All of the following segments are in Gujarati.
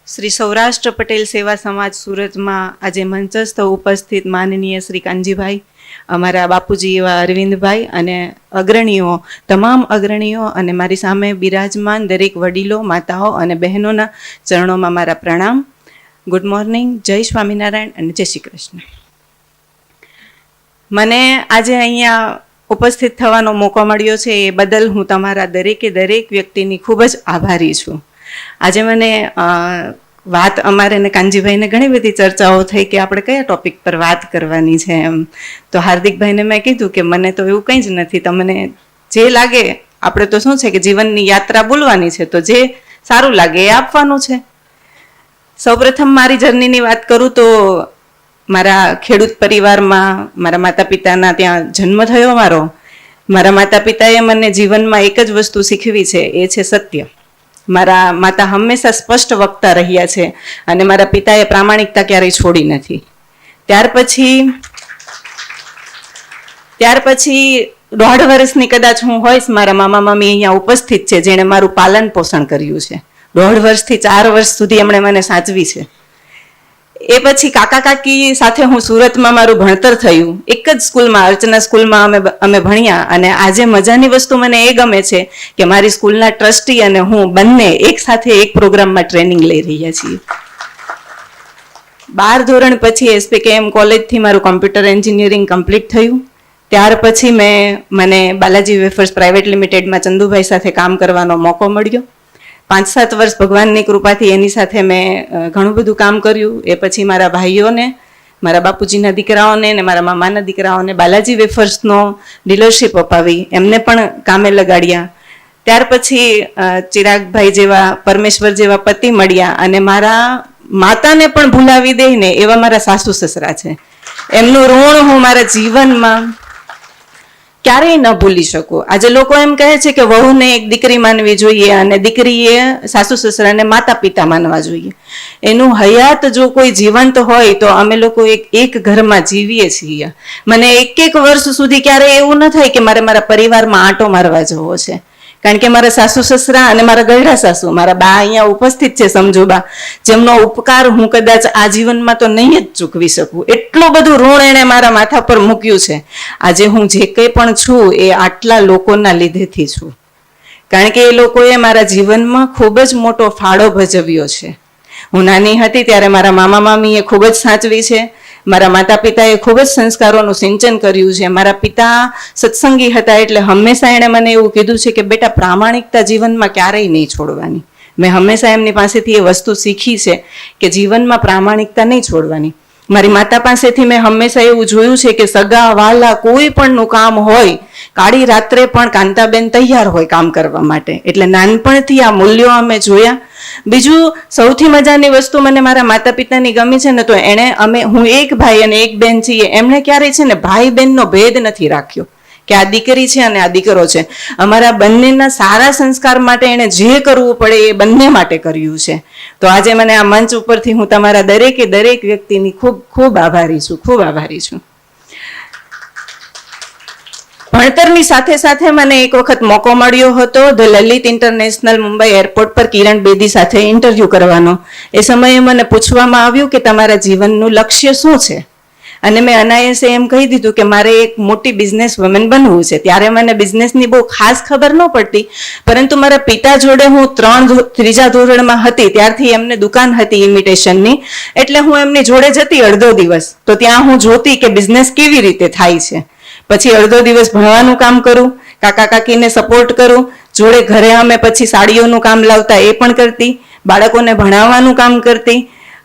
શ્રી સૌરાષ્ટ્ર પટેલ સેવા સમાજ સુરતમાં આજે મંચસ્થ ઉપસ્થિત માનનીય શ્રી કાનજીભાઈ, અમારા બાપુજી એવા અરવિંદભાઈ અને અગ્રણીઓ, તમામ અગ્રણીઓ અને મારી સામે બિરાજમાન દરેક વડીલો, માતાઓ અને બહેનોના ચરણોમાં મારા પ્રણામ. ગુડ મોર્નિંગ, જય સ્વામિનારાયણ અને જય શ્રી કૃષ્ણ. મને આજે અહીંયા ઉપસ્થિત થવાનો મોકો મળ્યો છે એ બદલ હું તમારા દરેક વ્યક્તિની ખૂબ જ આભારી છું. આજે મને વાત અમારે ને કાનજીભાઈને ઘણી બધી ચર્ચાઓ થઈ કે આપણે કયા ટોપિક પર વાત કરવાની છે એમ. તો હાર્દિકભાઈને મેં કીધું કે મને તો એવું કંઈ જ નથી, તમને જે લાગે, આપણે તો શું છે કે જીવનની યાત્રા બોલવાની છે, તો જે સારું લાગે એ આપવાનું છે. સૌપ્રથમ મારી જર્નીની વાત કરું તો મારા ખેડૂત પરિવારમાં મારા માતા પિતાના ત્યાં જન્મ થયો મારો. મારા માતા પિતાએ મને જીવનમાં એક જ વસ્તુ શીખવી છે, એ છે સત્ય. મારા માતા હંમેશા સ્પષ્ટ વક્તા રહ્યા છે અને મારા પિતાએ પ્રામાણિકતા ક્યારેય છોડી નથી. ત્યાર પછી 1.5 વર્ષની કદાચ હું હોઈશ, મારા મામા મામી અહીંયા ઉપસ્થિત છે, જેણે મારું પાલન પોષણ કર્યું છે. 1.5 વર્ષથી 4 વર્ષ સુધી એમણે મને સાચવી છે. એ પછી કાકા કાકી સાથે હું સુરતમાં મારું ભણતર થયું. એક જ સ્કૂલમાં, અર્ચના સ્કૂલમાં અમે ભણ્યા. અને આજે મજાની વસ્તુ મને એ ગમે છે કે મારી સ્કૂલના ટ્રસ્ટી અને હું બંને એક સાથે એક પ્રોગ્રામમાં ટ્રેનિંગ લઈ રહ્યા છીએ. 12 ધોરણ પછી SPKM કોલેજથી મારું કોમ્પ્યુટર એન્જિનિયરિંગ કમ્પ્લીટ થયું. ત્યાર પછી મને બાલાજી વેફર્સ પ્રાઇવેટ લિમિટેડમાં ચંદુભાઈ સાથે કામ કરવાનો મોકો મળ્યો. 5-7 વર્ષ ભગવાનની કૃપાથી એની સાથે મેં ઘણું બધું કામ કર્યું. એ પછી મારા ભાઈઓને, મારા બાપુજીના દીકરાઓને અને મારા મામાના દીકરાઓને બાલાજી વેફર્સનો ડીલરશીપ અપાવી, એમને પણ કામે લગાડ્યા. ત્યાર પછી ચિરાગભાઈ જેવા, પરમેશ્વર જેવા પતિ મળ્યા અને મારા માતાને પણ ભૂલાવી દઈને એવા મારા સાસુ સસરા છે. એમનું ઋણ હું મારા જીવનમાં ક્યારેય ન ભૂલી શકું. આજે લોકો એમ કહે છે કે વહુને એક દીકરી માનવી જોઈએ અને દીકરીએ સાસુ સસરાને માતા પિતા માનવા જોઈએ. એનું હયાત જો કોઈ જીવંત હોય તો અમે લોકો એક ઘરમાં જીવીએ છીએ. મને એક વર્ષ સુધી ક્યારેય એવું ન થાય કે મારે મારા પરિવારમાં આંટો મારવા જવો છે. કારણ કે મારા સાસુ સસરા અને મારા ગયડા સાસુ, મારા બા અહીંયા ઉપસ્થિત છે, સમજુબા, જેમનો ઉપકાર હું કદાચ આ જીવનમાં તો નહીં જ ચૂકવી શકું. એટલું બધું ઋણ એણે મારા માથા પર મૂક્યું છે. આજે હું જે કંઈ પણ છું એ આટલા લોકોના લીધેથી છું. કારણ કે એ લોકોએ મારા જીવનમાં ખૂબ જ મોટો ફાળો ભજવ્યો છે. હું નાની હતી ત્યારે મારા મામા મામીએ ખૂબ જ સાચવી છે. મારા માતા પિતાએ ખૂબ જ સંસ્કારોનું સિંચન કર્યું છે. મારા પિતા સત્સંગી હતા એટલે હંમેશા એણે મને એવું કીધું છે કે બેટા, પ્રામાણિકતા જીવનમાં ક્યારેય નહીં છોડવાની. મેં હંમેશા એમની પાસેથી એ વસ્તુ શીખી છે કે જીવનમાં પ્રામાણિકતા નહીં છોડવાની. મારી માતા પાસેથી મેં હંમેશા એવું જોયું છે કે સગા વાલા કોઈ પણનું કામ હોય, કાળી રાત્રે પણ કાંતાબેન તૈયાર હોય કામ કરવા માટે. એટલે નાનપણથી આ મૂલ્યો અમે જોયા. બીજું સૌથી મજાની વસ્તુ મને મારા માતા પિતાની ગમી છે ને, તો હું એક ભાઈ અને એક બેન છીએ. એમણે ક્યારેય છે ને ભાઈ બહેનનો ભેદ નથી રાખ્યો કે આ દીકરી છે અને આ દીકરો છે. અમારા બંનેના સારા સંસ્કાર માટે એણે જે કરવું પડે એ બંને માટે કર્યું છે. તો આજે મને આ મંચ ઉપરથી હું તમારા દરેક વ્યક્તિની ખૂબ ખૂબ આભારી છું. ભણતરની સાથે સાથે મને એક વખત મોકો મળ્યો હતો the Lalit international Mumbai airport પર કિરણ બેદી સાથે ઇન્ટરવ્યૂ કરવાનો. એ સમયે મને પૂછવામાં આવ્યું કે તમારા જીવનનું લક્ષ્ય શું છે? અને મેં અનાયાસે એમ કહી દીધું કે મારે એક મોટી બિઝનેસ વુમેન બનવું છે. ત્યારે મને બિઝનેસની બહુ ખાસ ખબર ન પડતી, પરંતુ મારા પિતા જોડે હું 3જા ધોરણમાં હતી ત્યારથી એમને દુકાન હતી ઇમિટેશનની, એટલે હું એમની જોડે જતી અડધો દિવસ. તો ત્યાં હું જોતી કે બિઝનેસ કેવી રીતે થાય છે. પછી અડધો દિવસ ભણવાનું કામ કરું, કાકા કાકીને સપોર્ટ કરું, જોડે ઘરે અમે પછી સાડીઓનું કામ લાવતા એ પણ કરતી, બાળકોને ભણાવવાનું કામ કરતી.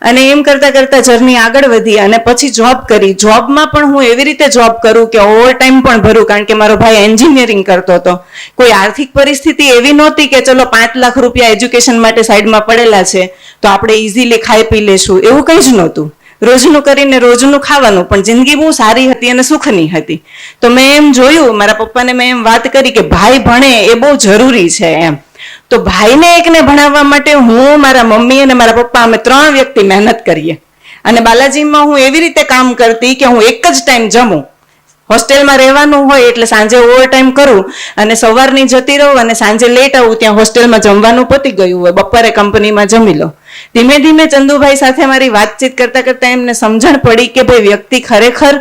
અને એમ કરતા કરતા જર્ની આગળ વધી અને પછી જોબ કરી. જોબમાં પણ હું એવી રીતે જોબ કરું કે ઓવર ટાઈમ પણ ભરું, કારણ કે મારો ભાઈ એન્જિનિયરિંગ કરતો હતો. કોઈ આર્થિક પરિસ્થિતિ એવી નહોતી કે ચલો 5 લાખ રૂપિયા એજ્યુકેશન માટે સાઈડમાં પડેલા છે તો આપણે ઇઝીલી ખાઈ પી લેશું, એવું કંઈ જ નહોતું. રોજનું કરીને રોજનું ખાવાનું, પણ જિંદગી બહુ સારી હતી અને સુખની હતી. તો મેં એમ જોયું, મારા પપ્પાને મેં એમ વાત કરી કે ભાઈ ભણે એ બહુ જરૂરી છે એમ. તો ભાઈને એકને ભણાવવા માટે હું, મારા મમ્મી અને મારા પપ્પા, અમે 3 વ્યક્તિ મહેનત કરીએ. અને બાલાજીમાં હું એવી રીતે કામ કરતી કે હું એક જ ટાઈમ જમું. હોસ્ટેલમાં રહેવાનું હોય એટલે સાંજે ઓવરટાઈમ કરું અને સવારની જતી રહું અને સાંજે લેટ આવું, ત્યાં હોસ્ટેલમાં જમવાનું પતી ગયું હોય, બપોરે કંપનીમાં જમી લો. ધીમે ધીમે ચંદુભાઈ સાથે મારી વાતચીત કરતા કરતા એમને સમજણ પડી કે ભાઈ વ્યક્તિ ખરેખર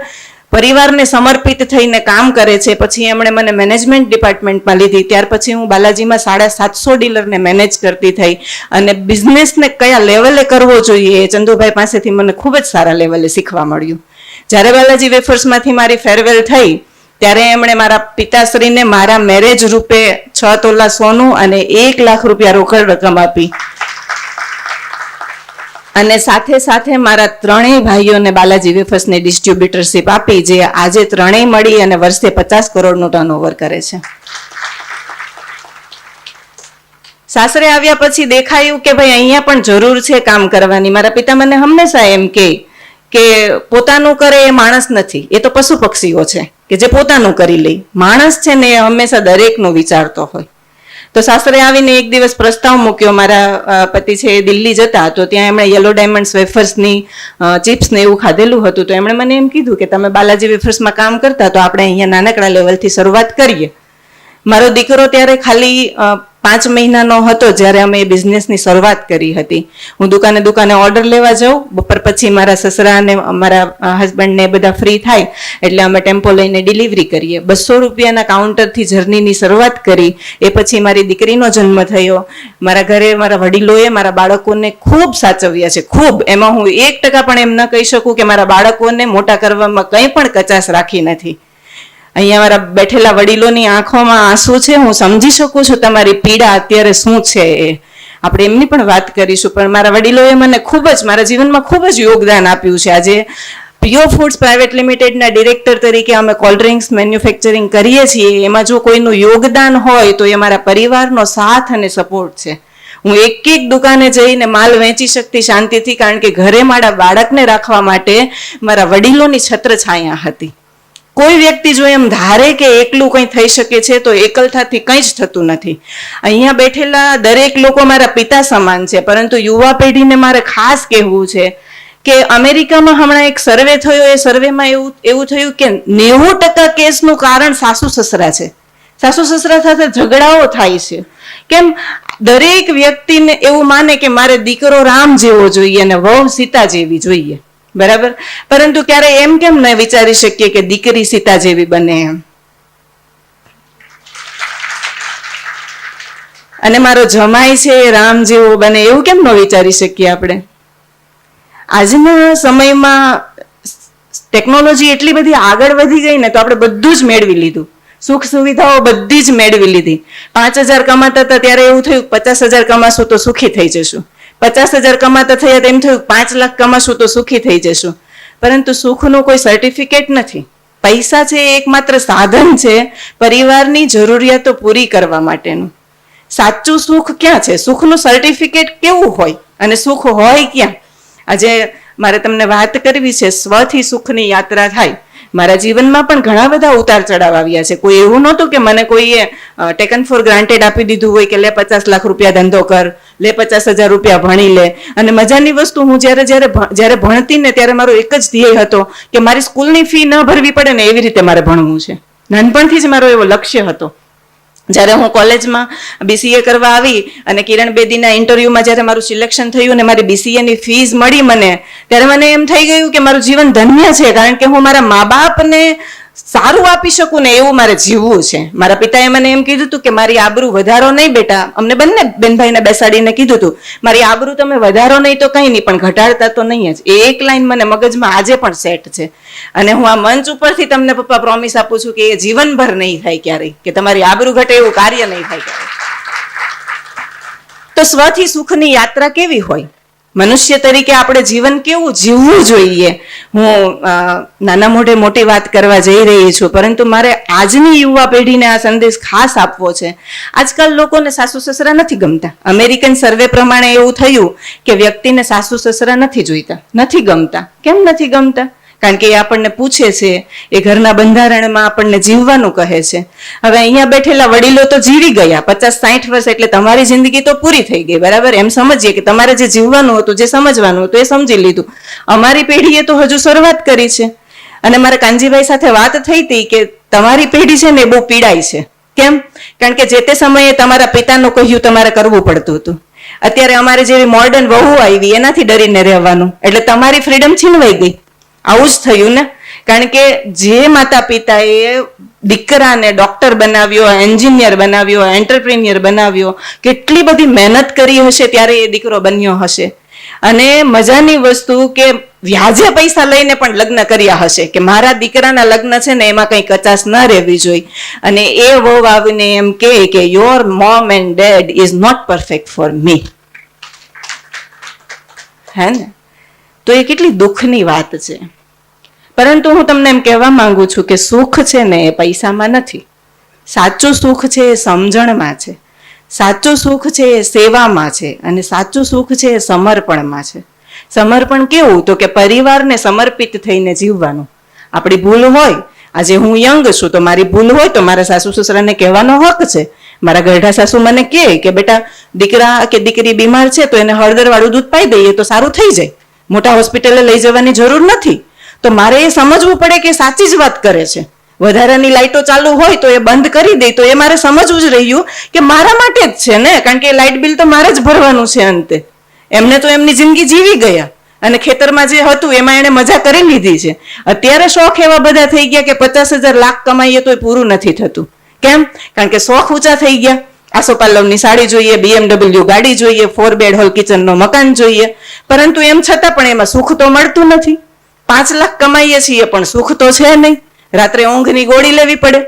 પરિવારને સમર્પિત થઈને કામ કરે છે. પછી એમણે મને મેનેજમેન્ટ ડિપાર્ટમેન્ટમાં લીધી. ત્યાર પછી હું બાલાજીમાં 750 ડીલરને મેનેજ કરતી થઈ અને બિઝનેસને કયા લેવલે કરવો જોઈએ એ ચંદુભાઈ પાસેથી મને ખૂબ જ સારા લેવલે શીખવા મળ્યું. જ્યારે બાલાજી વેફર્સમાંથી મારી ફેરવેલ થઈ ત્યારે એમણે મારા પિતાશ્રીને મારા મેરેજ રૂપે 6 તોલા સોનું અને 1 લાખ રૂપિયા રોકડ રકમ આપી અને સાથે સાથે મારા 3 ભાઈઓને બાલાજી વેફર્સની ડિસ્ટ્રીબ્યુટરશીપ આપી, જે આજે 3 મળી અને વર્ષે 50 કરોડનું ટર્નઓવર કરે છે. સાસરે આવ્યા પછી દેખાયું કે ભાઈ અહીંયા પણ જરૂર છે કામ કરવાની. મારા પિતા મને હંમેશા એમ કે પોતાનું કરે એ માણસ નથી, એ તો પશુ પક્ષીઓ છે કે જે પોતાનું કરી લે. માણસ છે ને એ હંમેશા દરેકનું વિચારતો હોય. તો સાસરે આવીને એક દિવસ પ્રસ્તાવ મૂક્યો. મારા પતિ છે એ દિલ્હી જતા, તો ત્યાં એમણે યલો ડાયમંડ્સ વેફર્સની ચિપ્સ ને એવું ખાધેલું હતું. તો એમણે મને એમ કીધું કે તમે બાલાજી વેફર્સમાં કામ કરતા, તો આપણે અહીંયા નાનકડા લેવલથી શરૂઆત કરીએ. મારો દીકરો ત્યારે ખાલી 5 મહિનાનો હતો જ્યારે અમે એ બિઝનેસની શરૂઆત કરી હતી. હું દુકાને ઓર્ડર લેવા જાઉં, બપોર પછી મારા સસરા અને મારા હસબન્ડને બધા ફ્રી થાય એટલે અમે ટેમ્પો લઈને ડિલિવરી કરીએ. 200 રૂપિયાના કાઉન્ટરથી જર્નીની શરૂઆત કરી. એ પછી મારી દીકરીનો જન્મ થયો. મારા ઘરે મારા વડીલોએ મારા બાળકોને ખૂબ સાચવ્યા છે, ખૂબ. એમાં હું 1% પણ એમ ન કહી શકું કે મારા બાળકોને મોટા કરવામાં કંઈ પણ કચાશ રાખી નથી. અહીંયા મારા બેઠેલા વડીલોની આંખોમાં આંસુ છે. હું સમજી શકું છું તમારી પીડા અત્યારે શું છે એ આપણે એમની પણ વાત કરીશું. પણ મારા વડીલોએ મને ખૂબ જ મારા જીવનમાં ખૂબ જ યોગદાન આપ્યું છે. આજે પ્યોર ફૂડ્સ પ્રાઇવેટ લિમિટેડના ડિરેક્ટર તરીકે અમે કોલ્ડ ડ્રિંક્સ મેન્યુફેક્ચરિંગ કરીએ છીએ. એમાં જો કોઈનું યોગદાન હોય તો એ મારા પરિવારનો સાથ અને સપોર્ટ છે. હું એક દુકાને જઈને માલ વેચી શકતી શાંતિથી, કારણ કે ઘરે મારા બાળકને રાખવા માટે મારા વડીલોની છત્રછાયા હતી. કોઈ વ્યક્તિ જો એમ ધારે કે એકલું કંઈ થઈ શકે છે તો એકલતાથી કંઈ જ થતું નથી. અહીંયા બેઠેલા દરેક લોકો મારા પિતા સમાન છે. પરંતુ યુવા પેઢીને મારે ખાસ કહેવું છે કે અમેરિકામાં હમણાં એક સર્વે થયો. એ સર્વેમાં એવું થયું કે 90% કેસનું કારણ સાસુ સસરા છે. સાસુ સસરા સાથે ઝઘડાઓ થાય છે. કેમ? દરેક વ્યક્તિને એવું માને કે મારે દીકરો રામ જેવો જોઈએ અને વહુ સીતા જેવી જોઈએ, બરાબર? પરંતુ ક્યારે એમ કેમ ન વિચારી શકીએ કે દીકરી સીતા જેવી બને એમ? અને મારો જમાઈ છે એ રામ જેવો બને એવું કેમ ન વિચારી શકીએ આપણે? આજના સમયમાં ટેકનોલોજી એટલી બધી આગળ વધી ગઈ ને, તો આપણે બધું જ મેળવી લીધું. સુખ સુવિધાઓ બધી જ મેળવી લીધી. 5,000 કમાતા હતા ત્યારે એવું થયું 50,000 કમાશું તો સુખી થઈ જશું. 50,000 કમાતા થયા તેમ થયું 5 લાખ કમાશું તો સુખી થઈ જશું. પરંતુ સુખનું કોઈ સર્ટિફિકેટ નથી. પૈસા છે એ એકમાત્ર સાધન છે પરિવારની જરૂરિયાતો પૂરી કરવા માટેનું. સાચું સુખ ક્યાં છે? સુખનું સર્ટિફિકેટ કેવું હોય અને સુખ હોય ક્યાં? આજે મારે તમને વાત કરવી છે સ્વથી સુખની યાત્રા થાય. મારા જીવનમાં પણ ઘણા બધા ઉતાર ચઢાવ આવ્યા છે. કોઈ એવું નહોતું કે મને કોઈએ ટેકન ફોર ગ્રાન્ટેડ આપી દીધું હોય કે લે 50 લાખ રૂપિયા ધંધો કર, લે 50,000 રૂપિયા ભણી લે. અને મજાની વસ્તુ, હું જ્યારે ભણતી ને ત્યારે મારો એક જ ધ્યેય હતો કે મારી સ્કૂલની ફી ન ભરવી પડે ને એવી રીતે મારે ભણવું છે. નાનપણથી જ મારો એવો લક્ષ્ય હતો. જ્યારે હું કોલેજમાં BCA કરવા આવી અને કિરણ બેદીના ઇન્ટરવ્યુમાં જ્યારે મારું સિલેક્શન થયું અને મારી BCAની ફીસ મળી મને, ત્યારે મને એમ થઈ ગયું કે મારું જીવન ધન્ય છે, કારણ કે હું મારા મા બાપને સારું આપી શકું ને એવું મારે જીવવું છે. મારા પિતાએ મને એમ કીધું હતું કે મારી આબરૂ વધારો નહીં બેટા. અમને બંને બેનભાઈને બેસાડીને કીધું હતું મારી આબરૂ તમે વધારો નહીં તો કંઈ નહીં, પણ ઘટાડતા તો નહીં જ. એ એક લાઈન મને મગજમાં આજે પણ સેટ છે. અને હું આ મંચ ઉપરથી તમને પપ્પા પ્રોમિસ આપું છું કે એ જીવનભર નહીં થાય ક્યારેય, કે તમારી આબરૂ ઘટે એવું કાર્ય નહીં થાય ક્યારેય. તો સ્વથી સુખની યાત્રા કેવી હોય? મનુષ્ય તરીકે આપણે જીવન કેવું જીવવું જોઈએ? હું નાના મોઢે મોટી વાત કરવા જઈ રહી છું, પરંતુ મારે આજની યુવા પેઢીને આ સંદેશ ખાસ આપવો છે. આજકાલ લોકોને સાસુ સસરા નથી ગમતા. અમેરિકન સર્વે પ્રમાણે એવું થયું કે વ્યક્તિને સાસુ સસરા નથી જોઈતા, નથી ગમતા. કેમ નથી ગમતા? કારણ કે એ આપણને પૂછે છે, એ ઘરના બંધારણમાં આપણને જીવવાનું કહે છે. હવે અહીંયા બેઠેલા વડીલો તો જીવી ગયા 50-60 વર્ષ, એટલે તમારી જિંદગી તો પૂરી થઈ ગઈ, બરાબર? એમ સમજીએ કે તમારે જે જીવવાનું હતું, જે સમજવાનું હતું એ સમજી લીધું. અમારી પેઢીએ તો હજુ શરૂઆત કરી છે. અને મારા કાનજીભાઈ સાથે વાત થઈ હતી કે તમારી પેઢી છે ને એ બહુ પીડાય છે. કેમ? કારણ કે જે તે સમયે તમારા પિતાનું કહ્યું તમારે કરવું પડતું હતું. અત્યારે અમારે જેવી મોડર્ન વહુ આવી એનાથી ડરીને રહેવાનું, એટલે તમારી ફ્રીડમ છીનવાઈ ગઈ. આવું જ થયું ને. કારણ કે જે માતા પિતાએ દીકરાને ડોક્ટર બનાવ્યો, એન્જિનિયર બનાવ્યો, એન્ટરપ્રિન્યોર બનાવ્યો, કેટલી બધી મહેનત કરી હશે ત્યારે એ દીકરો બન્યો હશે. અને મજાની વસ્તુ કે વ્યાજે પૈસા લઈને પણ લગ્ન કર્યા હશે કે મારા દીકરાના લગ્ન છે ને એમાં કઈ કચાશ ન રહેવી જોઈએ. અને એ વહુ આવીને એમ કે your mom and dad is not perfect for me. હે ને? તો એ કેટલી દુઃખની વાત છે. પરંતુ હું તમને એમ કહેવા માંગુ છું કે સુખ છે ને એ પૈસામાં નથી. સાચું સુખ છે એ સમજણમાં છે. સાચું સુખ છે એ સેવામાં છે. અને સાચું સુખ છે એ સમર્પણમાં છે. સમર્પણ કેવું? તો કે પરિવારને સમર્પિત થઈને જીવવાનું. આપણી ભૂલ હોય, આજે હું યંગ છું તો મારી ભૂલ હોય તો મારા સાસુ સસરાને કહેવાનો હક છે. મારા ગઢા સાસુ મને કહે કે બેટા દીકરા કે દીકરી બીમાર છે તો એને હળદર વાળું દૂધ પાઈ દઈએ તો સારું થઈ જાય, મોટા હોસ્પિટલે લઈ જવાની જરૂર નથી. તો મારે એ સમજવું પડે કે સાચી જ વાત કરે છે. વધારાની લાઇટો ચાલુ હોય તો એ બંધ કરી દે તો એ મારે સમજવું જ રહ્યું કે મારા માટે જ છે ને, કારણ કે લાઇટ બિલ તો મારે જ ભરવાનું છે અંતે. એમને તો એમની જિંદગી જીવી ગયા અને ખેતરમાં જે હતું એમાં એને મજા કરી લીધી છે. અત્યારે શોખ એવા બધા થઈ ગયા કે 50,000 લાખ કમાઈએ તો પૂરું નથી થતું. કેમ? કારણ કે શોખ ઊંચા થઈ ગયા. આસોપાલવની સાડી જોઈએ, BMW ગાડી જોઈએ, 4 બેડ હોલ કિચનનો મકાન જોઈએ. પરંતુ એમ છતાં પણ એમાં સુખ તો મળતું નથી. 5 લાખ કમાઈએ છીએ પણ સુખ તો છે નહીં. રાત્રે ઊંઘની ગોળી લેવી પડે.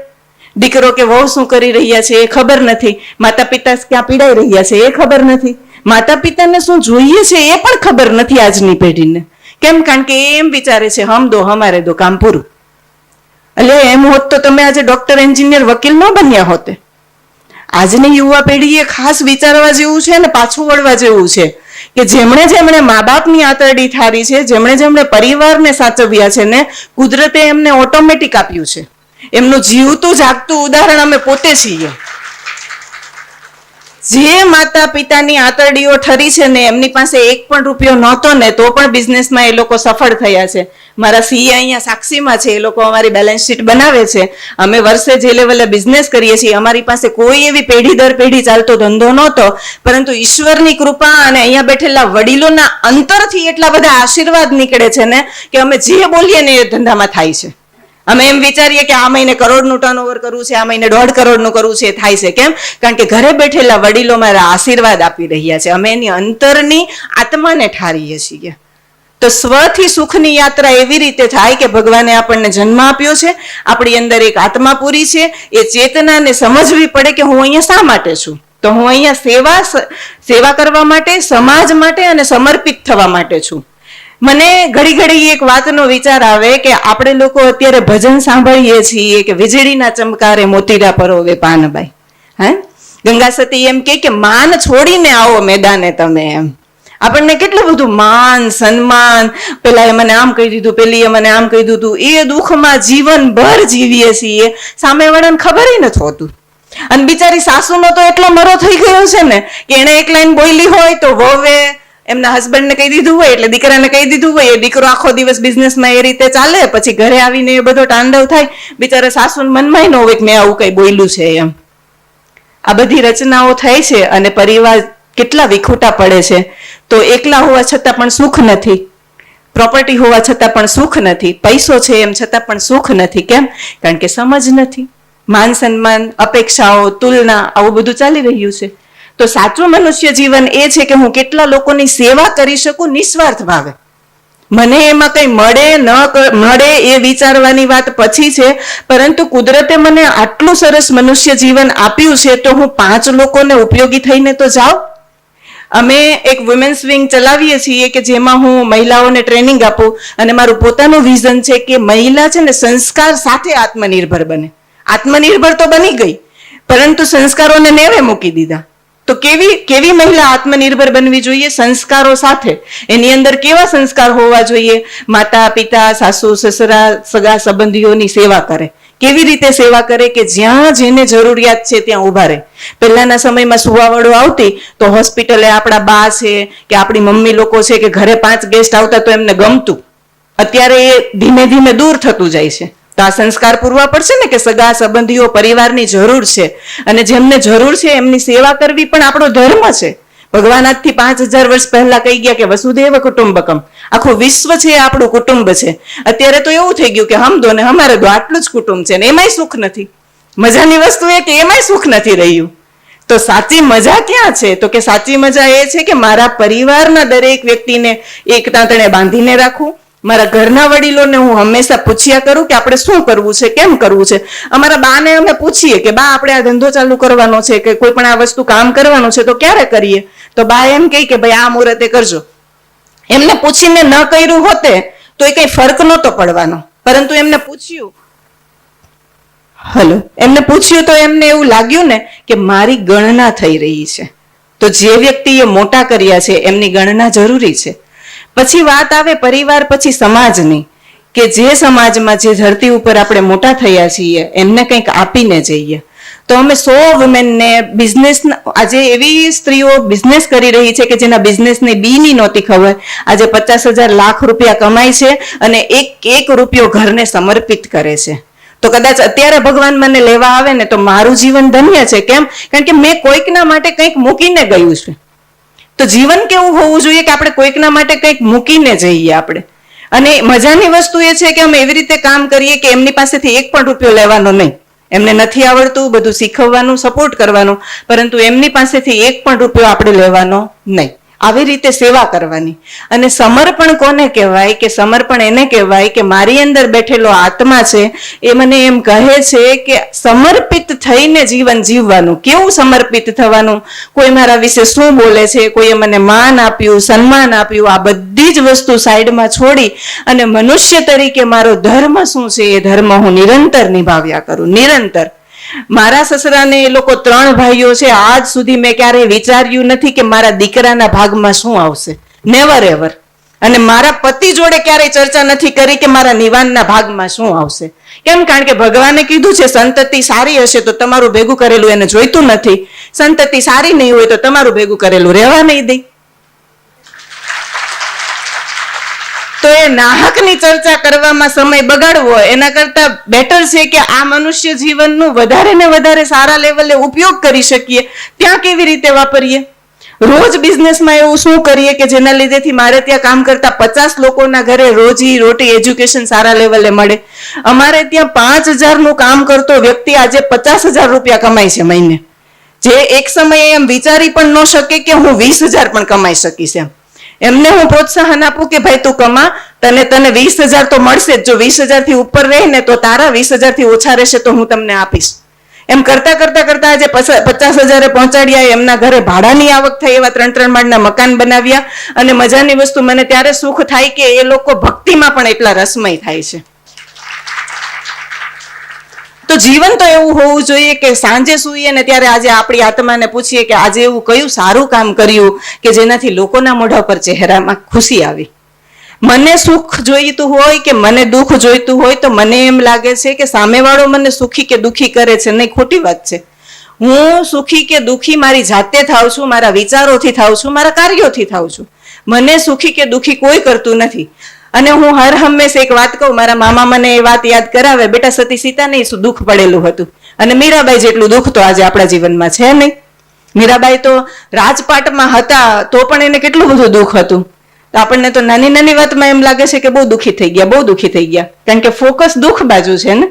દીકરો કે વહુ શું કરી રહ્યા છે એ ખબર નથી. માતા પિતા ક્યાં પીડાઈ રહ્યા છે એ ખબર નથી. માતા પિતાને શું જોઈએ છે એ પણ ખબર નથી આજની પેઢીને. કેમ? કારણ કે એ એમ વિચારે છે હમ દો હમારે દો, કામ પૂરું. એટલે એમ હોત તો તમે આજે ડોક્ટર, એન્જિનિયર, વકીલ ન બન્યા હોતે. આજની યુવા પેઢીએ ખાસ વિચારવા જેવું છે ને પાછું વળવા જેવું છે કે જેમણે મા બાપની આંતરડી ઠારી છે, જેમણે પરિવારને સાચવ્યા છે ને, કુદરતે એમને ઓટોમેટિક આપ્યું છે. એમનું જીવતું જાગતું ઉદાહરણ અમે પોતે છીએ. જે માતા પિતાની આંતરડીઓ ઠરી છે ને એમની પાસે 1 પણ રૂપિયો નહોતો ને તો પણ બિઝનેસમાં એ લોકો સફળ થયા છે. મારા સીએ અહીંયા સાક્ષીમાં છે. એ લોકો અમારી બેલેન્સ શીટ બનાવે છે. અમે વર્ષે જે લેવલે બિઝનેસ કરીએ છીએ અમારી પાસે કોઈ એવી પેઢી દર પેઢી ચાલતો ધંધો નહોતો, પરંતુ ઈશ્વરની કૃપા અને અહીંયા બેઠેલા વડીલોના અંતરથી એટલા બધા આશીર્વાદ નીકળે છે ને કે અમે જે બોલીએ ને એ ધંધામાં થાય છે. અમે એમ વિચારીએ કે આ મહિને કરોડનું ટર્નઓવર કરવું છે, આ મહિને 1.5 કરોડનું કરવું છે, થાય છે. કેમ? કારણ કે ઘરે બેઠેલા વડીલો મારા આશીર્વાદ આપી રહ્યા છે. અમે એની અંતરની આત્માને ઠારીએ છીએ. તો સ્વથી સુખની યાત્રા એવી રીતે થાય કે ભગવાને આપણને જન્મ આપ્યો છે, આપણી અંદર એક આત્મા પૂરી છે. એ ચેતનાને સમજવી પડે કે હું અહીંયા શા માટે છું. તો હું અહીંયા સેવા કરવા માટે, સમાજ માટે અને સમર્પિત થવા માટે છું. મને ઘડી એક વાતનો વિચાર આવે કે આપણે લોકો અત્યારે ભજન સાંભળીએ છીએ કે વીજળીના ચમકારે મોતીડા પરોવે પાનબાઈ. હે? ગંગા સતી એમ કે માન છોડીને આવો મેદાને તમે. એમ આપણને કેટલું બધું માન સન્માન, પેલા એ મને આમ કહી દીધું, પેલી એ મને આમ કહી દીધું, એ દુઃખમાં જીવનભર જીવીએ છીએ. સામેવાળાને ખબર નથી હોતું. અને બિચારી સાસુનો તો એટલો મરો થઈ ગયો છે ને કે એને એક લાઈન બોલી હોય તો વહુએ એમના હસબન્ડને કહી દીધું હોય એટલે દીકરાને કહી દીધું હોય. એ દીકરો આખો દિવસ બિઝનેસમાં એ રીતે ચાલે, પછી ઘરે આવીને એ બધો તાંડવ થાય. બિચારા સાસુને મનમાં ન હોય કે મેં આવું કઈ બોલ્યું છે એમ. આ બધી રચનાઓ થાય છે અને પરિવાર કેટલા વિખૂટા પડે છે. તો એકલા હોવા છતાં પણ સુખ નથી, પ્રોપર્ટી હોવા છતાં પણ સુખ નથી, પૈસો છે એમ છતાં પણ સુખ નથી. કેમ? કારણ કે સમજ નથી. માન સન્માન, અપેક્ષાઓ, તુલના, આવું બધું ચાલી રહ્યું છે. તો સાચું મનુષ્ય જીવન એ છે કે હું કેટલા લોકોની સેવા કરી શકું નિસ્વાર્થ ભાવે. મને એમાં કઈ મળે ન મળે એ વિચારવાની વાત પછી છે, પરંતુ કુદરતે મને આટલું સરસ મનુષ્ય જીવન આપ્યું છે તો હું 5 લોકોને ઉપયોગી થઈને તો જાઉં. અમે એક વુમેન્સ વિંગ ચલાવીએ છીએ કે જેમાં હું મહિલાઓને ટ્રેનિંગ આપું અને મારું પોતાનું વિઝન છે કે મહિલા છે ને સંસ્કાર સાથે આત્મનિર્ભર બને. આત્મનિર્ભર તો બની ગઈ પરંતુ સંસ્કારોને નેવે મૂકી દીધા. તો કેવી મહિલા આત્મનિર્ભર બનવી જોઈએ? સંસ્કારો સાથે. એની અંદર કેવા સંસ્કાર હોવા જોઈએ? માતા પિતા, સાસુ સસરા, સગા સંબંધીઓની સેવા કરે. કેવી રીતે સેવા કરે? કે જ્યાં જેને જરૂરિયાત છે ત્યાં ઉભા રહે. પહેલાના સમયમાં સુવાવડો આવતી તો હોસ્પિટલે આપણા બા છે કે આપણી મમ્મી લોકો છે કે ઘરે 5 ગેસ્ટ આવતા તો એમને ગમતું. અત્યારે એ ધીમે ધીમે દૂર થતું જાય છે. તો આ સંસ્કાર પૂરવા પડશે ને કે સગા સંબંધીઓ પરિવારની જરૂર છે, અને જેમને જરૂર છે એમની સેવા કરવી પણ આપણો ધર્મ છે. ભગવાન આજથી 5000 વર્ષ પહેલા કહી ગયા કે વસુદેવ કુટુંબકમ, આખું વિશ્વ છે એ આપણું કુટુંબ છે. અત્યારે તો એવું થઈ ગયું કે હમ દો ને હમારે દો, આટલું જ કુટુંબ છે, ને એમાંય સુખ નથી. મજાની વસ્તુ એ કે એમાંય સુખ નથી રહ્યું. તો સાચી મજા ક્યાં છે? તો કે સાચી મજા એ છે કે મારા પરિવારના દરેક વ્યક્તિને એક તાંતણે બાંધીને રાખવું. મારા ઘરના વડીલોને હું હંમેશા પૂછ્યા કરું કે આપણે શું કરવું છે, કેમ કરવું છે. અમારા બાને અમે પૂછીએ કે બા આપણે આ ધંધો ચાલુ કરવાનો છે કે કોઈ પણ આ વસ્તુ કામ કરવાનું છે તો ક્યારે કરીએ? તો બા એમ કહે કે ભાઈ આ મુહૂર્તે કરજો. એમને પૂછીને ન કર્યું હોતે તો એ કઈ ફરક નહોતો પડવાનો, પરંતુ એમને પૂછ્યું એમને પૂછ્યું તો એમને એવું લાગ્યું ને કે મારી ગણના થઈ રહી છે. તો જે વ્યક્તિએ મોટા કર્યા છે એમની ગણના જરૂરી છે. પછી વાત આવે પરિવાર પછી સમાજની, કે જે સમાજમાં જે ધરતી ઉપર આપણે મોટા થયા છીએ એમને કંઈક આપીને જઈએ. તો અમે 100 વુમેનને બિઝનેસ, આજે એવી સ્ત્રીઓ બિઝનેસ કરી રહી છે કે જેના બિઝનેસની બીની નહોતી ખબર, આજે 50,000 લાખ રૂપિયા કમાય છે અને એક રૂપિયો ઘરને સમર્પિત કરે છે. તો કદાચ અત્યારે ભગવાન મને લેવા આવે ને તો મારું જીવન ધન્ય છે. કેમ? કારણ કે મેં કોઈકના માટે કંઈક મૂકીને ગયું છે. તો જીવન કેવું હોવું જોઈએ કે આપણે કોઈકના માટે કંઈક મૂકીને જઈએ આપણે. અને મજાની વસ્તુ એ છે કે અમે એવી રીતે કામ કરીએ કે એમની પાસેથી 1 પણ રૂપિયો લેવાનો નહીં. એમને નથી આવડતું, બધું શીખવવાનું, સપોર્ટ કરવાનું, પરંતુ એમની પાસેથી 1 પણ રૂપિયો આપણે લેવાનો નહીં. આવી રીતે સેવા કરવાની. અને સમર્પણ કોને કહેવાય? કે સમર્પણ એને કહેવાય કે મારી અંદર બેઠેલો આત્મા છે એ મને એમ કહે છે કે સમર્પિત થઈને જીવન જીવવાનું. કેવું સમર્પિત થવાનું? કોઈ મારા વિશે શું બોલે છે, કોઈએ મને માન આપ્યું, સન્માન આપ્યું, આ બધી જ વસ્તુ સાઈડમાં છોડી અને મનુષ્ય તરીકે મારો ધર્મ શું છે એ ધર્મ હું નિરંતર નિભાવ્યા કરું. નિરંતર. મારા સસરાને એ લોકો 3 ભાઈઓ છે. આજ સુધી મેં ક્યારેય વિચાર્યું નથી કે મારા દીકરાના ભાગમાં શું આવશે. Never ever. અને મારા પતિ જોડે ક્યારેય ચર્ચા નથી કરી કે મારા નિવાનના ભાગમાં શું આવશે. કેમ? કારણ કે ભગવાને કીધું છે સંતતિ સારી હશે તો તમારું ભેગું કરેલું એને જોઈતું નથી, સંતતિ સારી નહીં હોય તો તમારું ભેગું કરેલું રહેવા નહીં દે. તો એ નાહકની ચર્ચા કરવામાં સમય બગાડવો એના કરતા બેટર છે કે આ મનુષ્ય જીવનનું વધારે ને વધારે સારા લેવલે ઉપયોગ કરી શકીએ. ત્યાં કેવી રીતે વાપરીએ? રોજ બિઝનેસમાં એવું શું કરીએ કે જેના લીધેથી મારે ત્યાં કામ કરતા 50 લોકોના ઘરે રોજી રોટી એજ્યુકેશન સારા લેવલે મળે. અમારે ત્યાં 5,000 નું કામ કરતો વ્યક્તિ આજે 50,000 રૂપિયા કમાય છે મહિને. જે એક સમયે એમ વિચારી પણ ન શકે કે હું 20,000 પણ કમાઈ શકીશ. એમને હું પ્રોત્સાહન આપું કે ભાઈ તું કમા, તને 20,000 તો મળશે જ. જો 20,000 થી ઉપર રહે ને તો તારા 20,000 થી ઓછા રહેશે તો હું તમને આપીશ. એમ કરતા આજે 50,000 પહોંચાડ્યા. એમના ઘરે ભાડાની આવક થઈ, એવા 3 માળના મકાન બનાવ્યા. અને મજાની વસ્તુ મને ત્યારે સુખ થાય કે એ લોકો ભક્તિમાં પણ એટલા રસમય થાય છે. તો જીવન તો એવું હોવું જોઈએ કે સાંજે સૂઈએ ને ત્યારે આજે આપણી આત્માને પૂછીએ કે આજે એવું કયું સારું કામ કર્યું કે જેનાથી લોકોના મોઢા પર ચહેરામાં ખુશી આવી. મને સુખ જોઈતું હોય કે મને દુઃખ જોઈતું હોય તો મને એમ લાગે છે કે સામેવાળો મને સુખી કે દુઃખી કરે છે. નહીં, ખોટી વાત છે. હું સુખી કે દુઃખી મારી જાતે થાઉં છું, મારા વિચારોથી થાઉં છું, મારા કાર્યોથી થાઉં છું. મને સુખી કે દુઃખી કોઈ કરતું નથી. અને હું હર હંમેશા એક વાત કહું, મારા મામા મને એ વાત યાદ કરાવે, બેટા સતી સીતાને શું દુઃખ પડેલું હતું. અને મીરાબાઈ જેટલું દુઃખ તો આજે આપણા જીવનમાં છે નહીં. મીરાબાઈ તો રાજપાટમાં હતા તો પણ એને કેટલું બધું દુઃખ હતું. આપણને તો નાની નાની વાતમાં એમ લાગે છે કે બહુ દુઃખી થઈ ગયા, બહુ દુઃખી થઈ ગયા. કારણ કે ફોકસ દુઃખ બાજુ છે ને,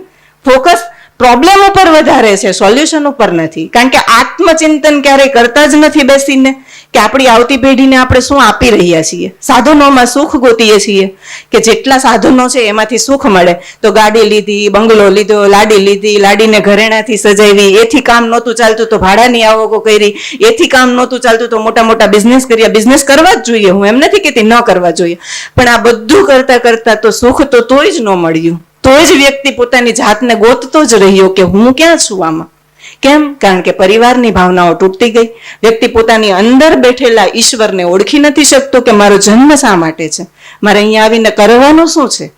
ફોકસ પ્રોબ્લેમ ઉપર વધારે છે, સોલ્યુશન ઉપર નથી. કારણ કે આત્મચિંતન ક્યારેય કરતા જ નથી બેસીને કે આપણી આવતી પેઢીને આપણે શું આપી રહ્યા છીએ. સાધનોમાં સુખ ગોતીએ છીએ કે જેટલા સાધનો છે એમાંથી સુખ મળે. તો ગાડી લીધી, બંગલો લીધો, લાડી લીધી, લાડીને ઘરેણાથી સજાવી, એથી કામ નહોતું ચાલતું તો ભાડાની આવકો કરી, એથી કામ નહોતું ચાલતું તો મોટા મોટા બિઝનેસ કર્યા. બિઝનેસ કરવા જ જોઈએ, હું એમ નથી કહેતી ન કરવા જોઈએ, પણ આ બધું કરતા કરતા તો સુખ તો તોય જ ન મળ્યું. તોય જ વ્યક્તિ પોતાની જાતને ગોતતો જ રહ્યો કે હું ક્યાં છું આમાં. કેમ? કારણ કે પરિવારની ભાવનાઓ તૂટતી ગઈ. વ્યક્તિ પોતાની અંદર બેઠેલા ઈશ્વરને ઓળખી નથી શકતો કે મારો જન્મ શા માટે છે, મારે અહીંયા આવીને કરવાનું શું છે.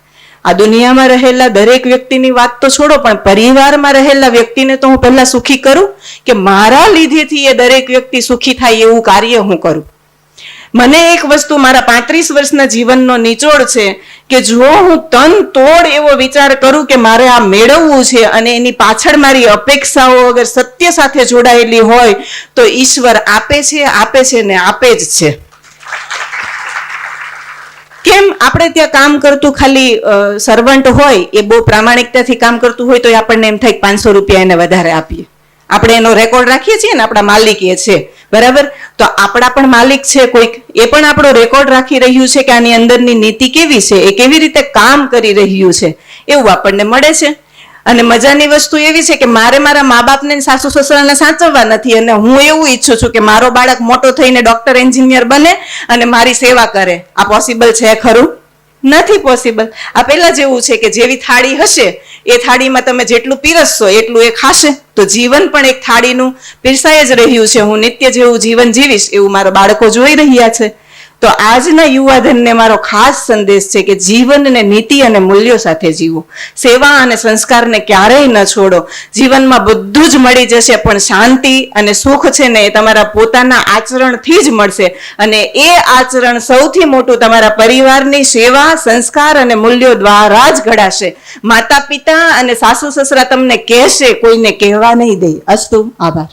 આ દુનિયામાં રહેલા દરેક વ્યક્તિની વાત તો છોડો, પણ પરિવારમાં રહેલા વ્યક્તિને તો હું પહેલા સુખી કરું કે મારા લીધેથી એ દરેક વ્યક્તિ સુખી થાય એવું કાર્ય હું કરું. મને એક વસ્તુ મારા 35 વર્ષના જીવનનો નિચોડ છે કે જો હું તન તોડ એવો વિચાર કરું કે મારે આ મેળવવું છે અને એની પાછળ મારી અપેક્ષાઓ અગર સત્ય સાથે જોડાયેલી હોય તો ઈશ્વર આપે છે ને આપે જ છે. કેમ આપણે ત્યાં કામ કરતું ખાલી સર્વન્ટ હોય એ બહુ પ્રામાણિકતાથી કામ કરતું હોય તો આપણને એમ થાય 500 રૂપિયા એને વધારે આપીએ. આપણે એનો રેકોર્ડ રાખીએ છીએ ને, આપણા માલિક એ છે, બરાબર? તો આપણા પણ માલિક છે કોઈક, એ પણ આપણો રેકોર્ડ રાખી રહ્યું છે કે આની અંદરની નીતિ કેવી છે, એ કેવી રીતે કામ કરી રહ્યું છે, એવું આપણને મળે છે. અને મજાની વસ્તુ એવી છે કે મારે મારા મા બાપને સાસુ સસરાને સાચવવા નથી અને હું એવું ઈચ્છું છું કે મારો બાળક મોટો થઈને ડોક્ટર એન્જિનિયર બને અને મારી સેવા કરે. આ પોસિબલ છે ખરું? નથી પોસિબલ. આ પહેલા જેવું છે કે જેવી થાળી હશે એ થાળીમાં તમે જેટલું પીરસશો એટલું એ ખાશે. તો જીવન પણ એક થાળીનું પીરસાઈ જ રહ્યું છે. હું નિત્ય જેવું જીવન જીવીશ એવું મારા બાળકો જોઈ રહ્યા છે. તો આજના યુવાધનને મારો ખાસ સંદેશ છે કે જીવનને નીતિ અને મૂલ્યો સાથે જીવો. સેવા અને સંસ્કારને ક્યારેય ન છોડો. જીવનમાં બધું જ મળી જશે પણ શાંતિ અને સુખ છે ને એ તમારા પોતાના આચરણથી જ મળશે. અને એ આચરણ સૌથી મોટું તમારા પરિવારની સેવા, સંસ્કાર અને મૂલ્યો દ્વારા જ ઘડાશે. માતા પિતા અને સાસુ સસરા તમને કહેશે, કોઈને કહેવા નહીં દે. અસ્તુ. આભાર.